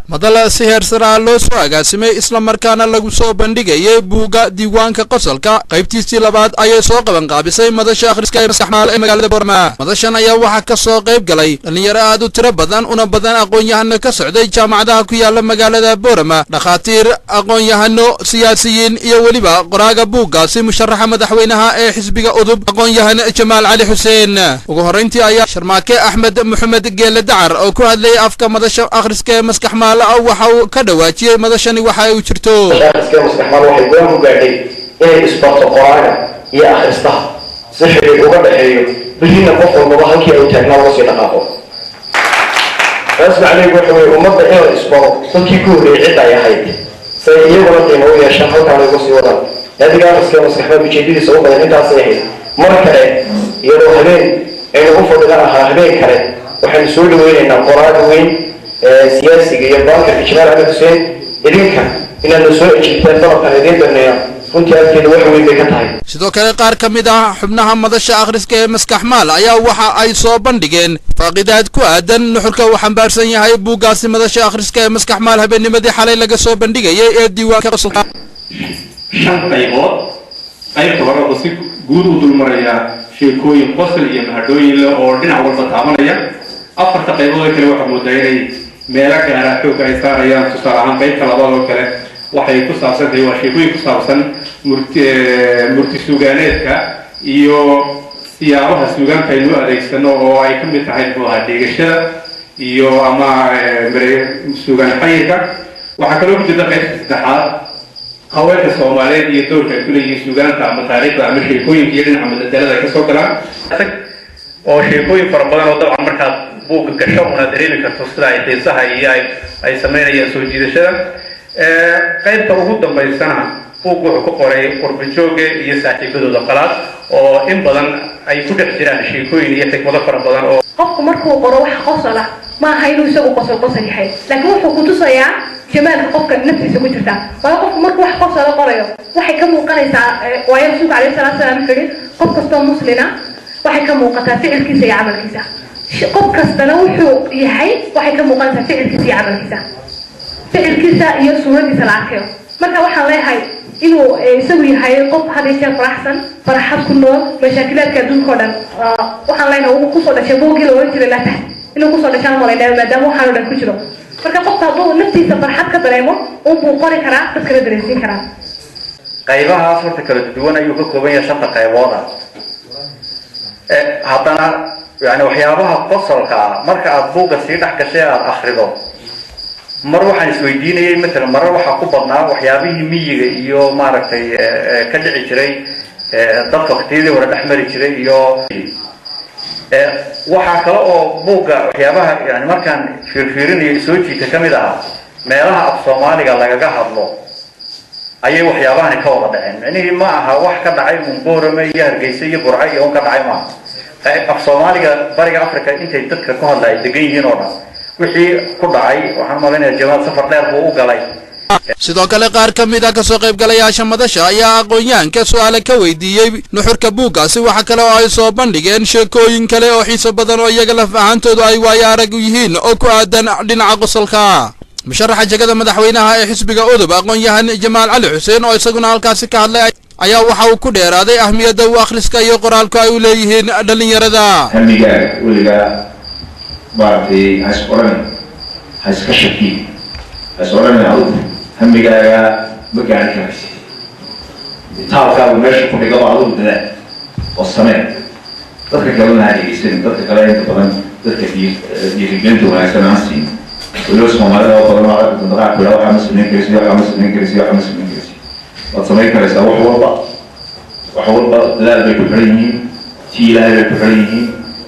madala si heer sare loo soo agaasimay isla markaana lagu soo bandhigayay buuga diiwaanka qosolka qaybtiisii labaad ayay soo qaban qaabisay madasha akhriska ee maskaxmaal ee magaalada Boorama. madashan ayaa waxaa ka soo qayb galay dhalinyaro aad u tiro badan una badan aqoon-yahano ka socday jaamacadaha ku yaala magaalada Boorama, dhakhaatiir, aqoon-yahano, siyaasiyiin iyo weliba qoraaga buugaasi musharaxa madaxweynaha ee xisbiga udub aqoon-yahan Jamaal Cali Xuseen. ugu horeyntii ayaa Sharmaake Axmed Maxamed Geele Dacar oo ku hadlay afka madasha akhriska ee maskaxmaal waxa uu ka dhawaajiyay madashani waxa ay u jirto akhriska maskaxmaal waxay go'aan ku gaadhay inay isbarto qoraaga iyo akhristaha si xiriir uga dhaxeeyo bixina qof walba halkii ay taagnaa uga sii dhaqaaqo. rasmi calaygu waxa weeye ummadda inay isbaro dadkii ku horreeyay cid ay ahayd say iyaguna qiimo u yeeshaan halkaan uga sii wadaan. naadiga akhriska maskaxmaal ujeedadiisa u badan intaasay ahayd. mar kale iyadoo habeen aynu u fadhina ahaa habeen kale waxaynu soo dhaweynaynaa qoraaga weyn siyaasiga iyo baanka Jamaal Cali Xuseen idinka inaanu soo ejibteen dalabkan idin dhanaya runtii aadkeeda wax weyn bay ka tahay. sidoo kale qaar ka mid ah xubnaha madasha akhriska ee maskaxmaal ayaa waxa ay soo bandhigeen faaqidaad ku aadan nuxurka uu xambaarsan yahay buugaasi madasha akhriska ee maskaxmaal habeennimadii xalay laga soo bandhigayay ee diiwaanka qosolka. shan qaybood qaybta hore oo si guud u dulmaraya sheekooyin qosol iyo mahadhooyin leh oo dhinac walba taabanaya. afarta qaybood kale waxaa moodaa inay meelo gaara xoog ay saarayaan. tusaale ahaan qaybta labaad oo kale waxay ku saabsan tahay waa sheekooyin ku saabsan murti sugaaneedka iyo siyaabaha suugaanta aynu adeegsano oo ay ka mid tahay dhegashada iyo ama suugaan xayirka. waxaa kaloo ku jirta qaybta saddexaad haweenka Soomaaliyeed iyo doorka ay ku leeyihiin suugaanta ama taariikhda ama sheekooyinka iyo dhinaca madadaalada ay ka soo galaan oo sheekooyin fara badan oo dabcan markaad buugga gasho una dareemi karto sida ay xiisaha iyo ay sameynayaan soo jiidashada. qaybta ugu dambaysana buuggu wuxuu ku qoray qurbajooga iyo saaxiibadooda qalaad oo in badan ay ku dhex jiraan sheekooyin iyo xikmado fara badan oo qofku markuu qoro wax qosol ah ma aha inuu isagu qosol yahay, laakiin wuxuu ku tusayaa jamaalka qofka naftiisa ku jirta. waayo qofku markuu wax qosol qorayo waxay ka muuqanaysaa waayo rasuulka calayhi salaatu wasalaam wuxuu yidhi qof kastoo muslina waxay ka muuqataa ficilkiisa iyo camalkiisa. qof kastana wuxuu yahay waxay ka muuqanaysaa ficilkiisa iyo camalkiisa, ficilkiisa iyo suuradiisa la arkayo. marka waxaan leeyahay inuu isagu yahay qof had iyo jeer faraxsan, farxad ku nool, mashaakilaadka adduunka oo dhan waxaan leeyahay uu kusoo dhashay buuggii la oran jiray laatax inuu kusoo dhashaan malaynaya maadaama waxaan oo dhan ku jiro. marka qofka hadduu naftiisa farxad ka dareemo unbuu qori karaa, dadkana dareensiin karaa. qaybahaas horta kala duwan ayuu ka kooban yahay shanta qaybood ah. haddana yani waxyaabaha qosolka marka aad buugga sii dhex gashay aad akhrido mar waxaan isweydiinayay matalan marar waxaa ku badnaa waxyaabihii miyiga iyo maaragtay ka dhici jiray dadka waqtiyadii hore dhex mari jiray iyo waxaa kale oo buugga waxyaabaha yani markaan fiirfiirinayo soo jiita ka mid ahaa meelaha af Soomaaliga lagaga hadlo ayay waxyaabahani ka wada dhaceen. macnihii ma aha wax ka dhacay Boorama iyo Hargeysa iyo Burco iyo ka dhacay ma af Soomaaliga bariga Afrika intay dadka ku hadlay degan yihiin oo dhan wixii ku dhacay waxaan maleynayaa Jamaal safar dheer buu u galay. sidoo kale qaar ka mid ah ka soo qayb galayaasha madasha ayaa aqoon-yahanka su'aalo ka weydiiyey nuxurka buuggaasi. waxa kale oo ay soo bandhigeen sheekooyin kale oo xiiso badan oo iyaga laf ahaantoodu ay waayo arag u yihiin oo ku aadan dhinaca qosolka. musharaxa jagada madaxweynaha ee xisbiga udub aqoon-yahan Jamaal Cali Xuseen oo isaguna halkaasi ka hadlay ayaa waxa uu ku dheeraaday ahmiyadda uu akhriska iyo qoraalku ay u leeyihiin dhalinyarada. hamiga weliga baartay hasqoran haska shaki hasqoran hamigaaga ma gaari karaysid taalkaagu meesha ku dhigo adigu dadaal oo samee dadka kalena ha dhegeysan dadka kale inta badan dadka dhiirigelinta wanaagsan aan siin weliba Soomaalida oo badan oo aragta dadka kula waxaa ma samayn karaysid waad samayn karaysaa wax walba dadaal bay ku xiran yihiin tii ilaahay bay ku xiran yihiin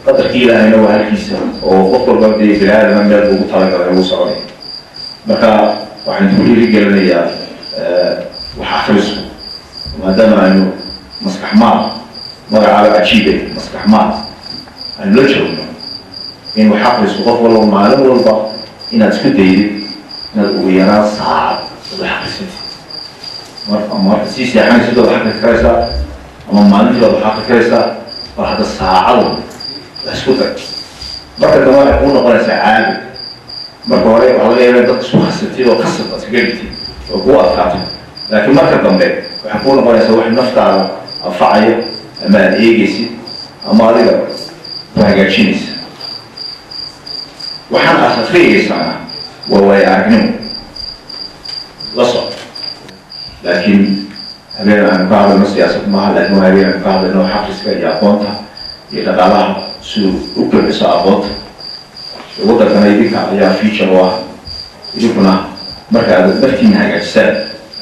qadarkii ilaahayna waa halkiisa oo qof walba dee bilaadan meel ugu talagalay ugu soconay. marka waxaan ku dhiirigelinayaa wax akhrisku maadaama aynu maskaxmaal magacaaba cajiibe maskaxmaal aynu la joogno in wax akhrisku qof walba maalin walba inaad isku daydid inaad ugu yaraan saacad wax akhrisatid. marka sii seexanaysid waad akhri karaysaa ama maalintii waad wax akhri karaysaa bal hadda saacado wax isku day marka dambe waxay kuu noqonaysaa caadi marka hore waxaa laga yaabaa dad isku khasabtid oo khasab aad kaga dhigtid oo kugu adkaato laakiin marka dambe waxaa kuu noqonaysaa wax naftaada anfacayo ama aad eegaysid ama adiga ku hagaajinaysa waxaan aad akhriyaysaana waa waayo aragnimo la soco laakiin habeen aan ka hadlayno siyaasad maaha laakiin waa habeen aan ka hadlayno xafiska iyo aqoonta iyo dhaqaalaha siduu u kordhiso aqoonta waddankana idinka ayaa future u ah idinkuna marka aad naftiina hagaajisaan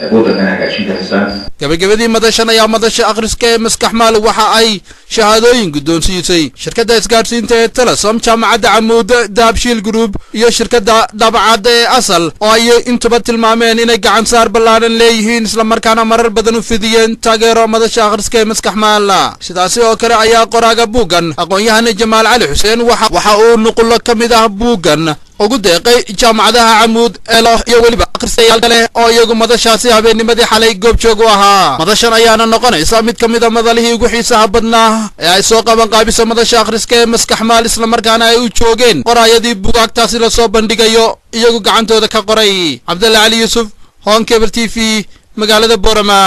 aad waddankana hagaajin karaysaan gabagabadii madashan ayaa madasha akhriska ee maskax maal waxa ay shahaadooyin guddoonsiisay shirkadda isgaadhsiinta ee telesom jaamacadda camuud dahabshiil group iyo shirkadda dhabacadda ee asal oo ay intuba tilmaameen inay gacan saar ballaaran leeyihiin islamarkaana marar badan u fidiyeen taageero madasha akhriska ee maskax maal sidaasi oo kale ayaa qoraaga buuggan aqoon-yahan jamaal cali xuseen waxa uu nuqullo ka mid ah buuggan ugu deeqay jaamacadaha camuud eelo iyo weliba akhristayaal kale oo iyagu madashaasi habeennimadii xalay goobjoog u ahaa madashan ayaana noqonaysa mid ka mid a madalihii ugu xiisaha badnaa ee ay soo qaban qaabisa madasha akhriska ee maskax maal islamarkaana ay u joogeen qoraayadii buugaagtaasi lasoo bandhigayo iyagu gacantooda ka qoray cabdalla cali yuusuf honkebel t v magaalada boorama